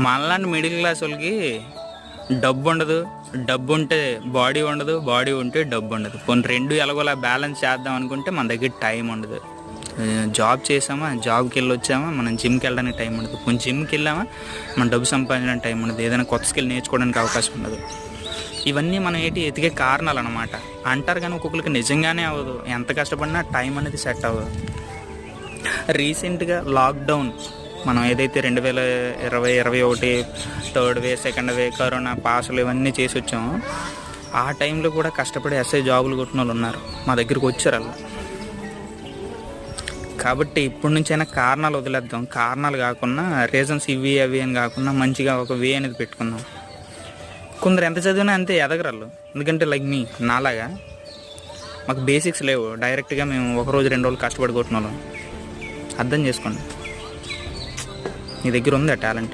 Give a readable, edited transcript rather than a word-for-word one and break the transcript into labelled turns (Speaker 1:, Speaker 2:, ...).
Speaker 1: మనలాంటి middle class వాళ్ళకి డబ్బు ఉండదు, డబ్బు ఉంటే బాడీ ఉండదు, బాడీ ఉంటే డబ్బు ఉండదు. కొన్ని రెండు ఎలాగోలా బ్యాలెన్స్ చేద్దాం అనుకుంటే మన దగ్గర టైం ఉండదు. జాబ్ చేసామా, జాబ్కి వెళ్ళి వచ్చామా, మనం జిమ్కి వెళ్ళడానికి టైం ఉండదు. కొంచెం జిమ్కి వెళ్ళామా మనం డబ్బు సంపాదించడానికి టైం ఉండదు, ఏదైనా కొత్త స్కిల్ నేర్చుకోవడానికి అవకాశం ఉండదు. ఇవన్నీ మనం ఎతికే కారణాలు అనమాట. అంటారు కానీ ఒక్కొక్కరికి నిజంగానే అవ్వదు. ఎంత కష్టపడినా టైం అనేది సెట్ అవ్వదు. రీసెంట్గా లాక్డౌన్ మనం ఏదైతే 2020-21 థర్డ్ వే, సెకండ్ వే, కరోనా పాసులు ఇవన్నీ చేసి వచ్చామో ఆ టైంలో కూడా కష్టపడి ఎస్ఐ జాబులు కొట్టిన వాళ్ళు ఉన్నారు, మా దగ్గరికి వచ్చారు వాళ్ళు. కాబట్టి ఇప్పటి నుంచైనా కారణాలు వదిలేద్దాం. కారణాలు కాకుండా రీజన్స్ ఇవి అవి అని కాకుండా మంచిగా ఒక వే అనేది పెట్టుకుందాం. కొందరు ఎంత చదివినా అంతే ఎదగరాళ్ళు. ఎందుకంటే లైక్ మీ నాలాగా మాకు బేసిక్స్ లేవు. డైరెక్ట్గా మేము 1 రోజు 2 రోజులు కష్టపడి కొట్టిన వాళ్ళం. అర్థం చేసుకోండి, నీ దగ్గర ఉంది ఆ టాలెంట్.